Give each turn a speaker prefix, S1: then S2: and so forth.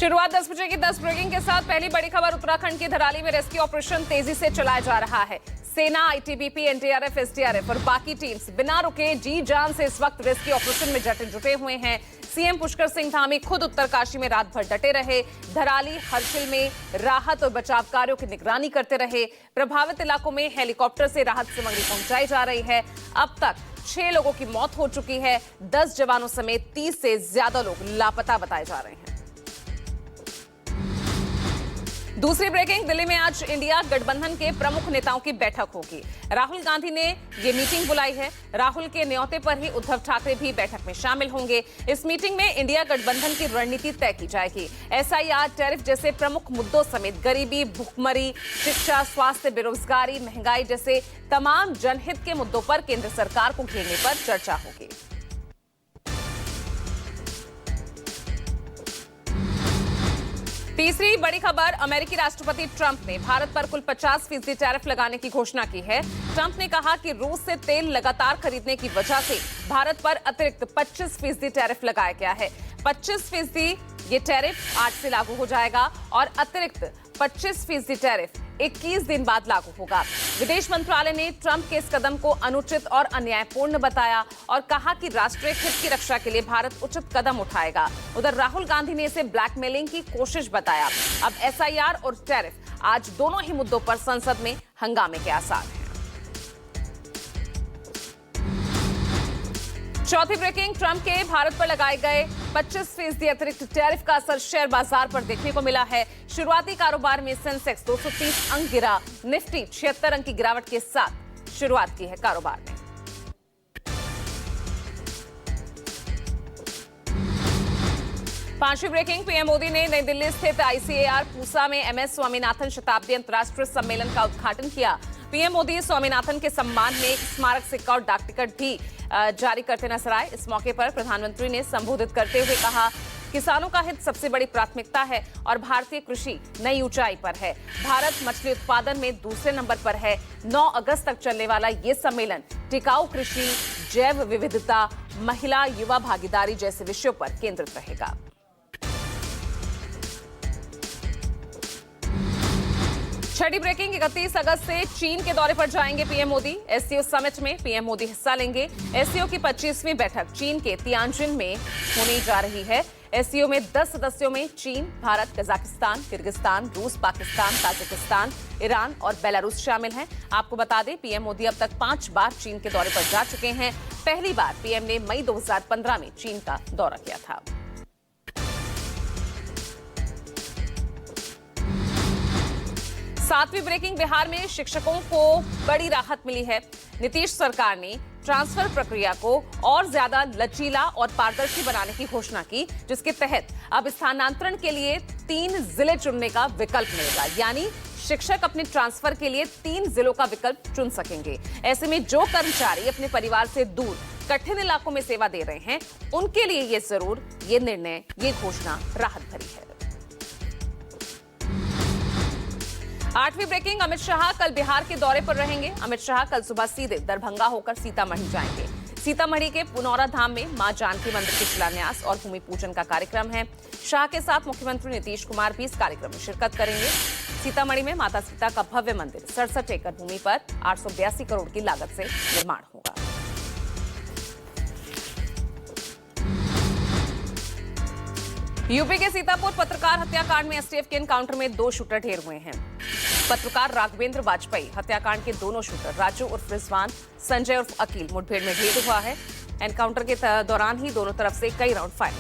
S1: शुरुआत 10 बजे की 10 ब्रेकिंग के साथ पहली बड़ी खबर उत्तराखंड के धराली में रेस्क्यू ऑपरेशन तेजी से चलाया जा रहा है। सेना, आईटीबीपी, एनडीआरएफ, एसडीआरएफ और बाकी टीम्स बिना रुके जी जान से इस वक्त रेस्क्यू ऑपरेशन में जुटे हुए हैं। सीएम पुष्कर सिंह धामी खुद उत्तरकाशी में रात भर डटे रहे। धराली, हर्षिल में राहत और बचाव कार्यों की निगरानी करते रहे। प्रभावित इलाकों में हेलीकॉप्टर से राहत सामग्री पहुंचाई जा रही है। अब तक 6 लोगों की मौत हो चुकी है। 10 जवानों समेत 30 से ज्यादा लोग लापता बताए जा रहे हैं। दूसरी ब्रेकिंग, दिल्ली में आज इंडिया गठबंधन के प्रमुख नेताओं की बैठक होगी। राहुल गांधी ने ये मीटिंग बुलाई है। राहुल के न्योते पर ही उद्धव ठाकरे भी बैठक में शामिल होंगे। इस मीटिंग में इंडिया गठबंधन की रणनीति तय की जाएगी। एसआईआर, टैरिफ जैसे प्रमुख मुद्दों समेत गरीबी, भुखमरी, शिक्षा, स्वास्थ्य, बेरोजगारी, महंगाई जैसे तमाम जनहित के मुद्दों पर केंद्र सरकार को घेरने पर चर्चा होगी। तीसरी बड़ी खबर, अमेरिकी राष्ट्रपति ट्रंप ने भारत पर कुल 50% टैरिफ लगाने की घोषणा की है। ट्रंप ने कहा कि रूस से तेल लगातार खरीदने की वजह से भारत पर अतिरिक्त 25% टैरिफ लगाया गया है। 25% ये टैरिफ आज से लागू हो जाएगा और अतिरिक्त 25% टैरिफ 21 दिन बाद लागू होगा। विदेश मंत्रालय ने ट्रंप के इस कदम को अनुचित और अन्यायपूर्ण बताया और कहा कि राष्ट्रीय हित की रक्षा के लिए भारत उचित कदम उठाएगा। उधर राहुल गांधी ने इसे ब्लैकमेलिंग की कोशिश बताया। अब एसआईआर और टैरिफ, आज दोनों ही मुद्दों पर संसद में हंगामे के आसार हैं। चौथी ब्रेकिंग, ट्रंप के भारत पर लगाए गए 25% अतिरिक्त टैरिफ का असर शेयर बाजार पर देखने को मिला है। शुरुआती कारोबार में सेंसेक्स 230 अंक गिरा। निफ्टी 76 अंक की गिरावट के साथ शुरुआत की है कारोबार ने। पांचवी ब्रेकिंग, पीएम मोदी ने नई दिल्ली स्थित आईसीएआर पूसा में एमएस स्वामीनाथन शताब्दी अंतर्राष्ट्रीय सम्मेलन का उद्घाटन किया। पीएम मोदी स्वामीनाथन के सम्मान में स्मारक सिक्का और डाक टिकट भी जारी करते नजर आए। इस मौके पर प्रधानमंत्री ने संबोधित करते हुए कहा, किसानों का हित सबसे बड़ी प्राथमिकता है और भारतीय कृषि नई ऊंचाई पर है। भारत मछली उत्पादन में दूसरे नंबर पर है। 9 अगस्त तक चलने वाला ये सम्मेलन टिकाऊ कृषि, जैव विविधता, महिला युवा भागीदारी जैसे विषयों पर केंद्रित रहेगा। छठी ब्रेकिंग, 31 अगस्त से चीन के दौरे पर जाएंगे पीएम मोदी। एससीओ समिट में पीएम मोदी हिस्सा लेंगे। एससीओ की 25वीं बैठक चीन के तियानजिन में होने जा रही है। एससीओ में 10 सदस्यों में चीन, भारत, कजाकिस्तान, किर्गिस्तान, रूस, पाकिस्तान, ताजिकिस्तान, ईरान और बेलारूस शामिल हैं। आपको बता दें, पीएम मोदी अब तक 5 बार चीन के दौरे पर जा चुके हैं। पहली बार पीएम ने मई 2015 में चीन का दौरा किया था। 7वीं ब्रेकिंग, बिहार में शिक्षकों को बड़ी राहत मिली है। नीतीश सरकार ने ट्रांसफर प्रक्रिया को और ज्यादा लचीला और पारदर्शी बनाने की घोषणा की, जिसके तहत अब स्थानांतरण के लिए 3 जिले चुनने का विकल्प मिलेगा। यानी शिक्षक अपने ट्रांसफर के लिए 3 जिलों का विकल्प चुन सकेंगे। ऐसे में जो कर्मचारी अपने परिवार से दूर कठिन इलाकों में सेवा दे रहे हैं, उनके लिए ये निर्णय, ये घोषणा राहत भरी है। 8वीं ब्रेकिंग, अमित शाह कल बिहार के दौरे पर रहेंगे। अमित शाह कल सुबह सीधे दरभंगा होकर सीतामढ़ी जाएंगे। सीतामढ़ी के पुनौरा धाम में मां जानकी मंदिर के शिलान्यास और भूमि पूजन का कार्यक्रम है। शाह के साथ मुख्यमंत्री नीतीश कुमार भी इस कार्यक्रम में शिरकत करेंगे। सीतामढ़ी में माता सीता का भव्य मंदिर 67 एकड़ भूमि पर 882 करोड़ की लागत से निर्माण होगा। यूपी के सीतापुर पत्रकार हत्याकांड में एसटीएफ के एनकाउंटर में 2 शूटर ढेर हुए हैं। पत्रकार राघवेंद्र वाजपेयी हत्याकांड के दोनों शूटर राजू उर्फ रिजवान, संजय उर्फ अकील मुठभेड़ में ढेर हुआ है। एनकाउंटर के दौरान ही दोनों तरफ से कई राउंड फायर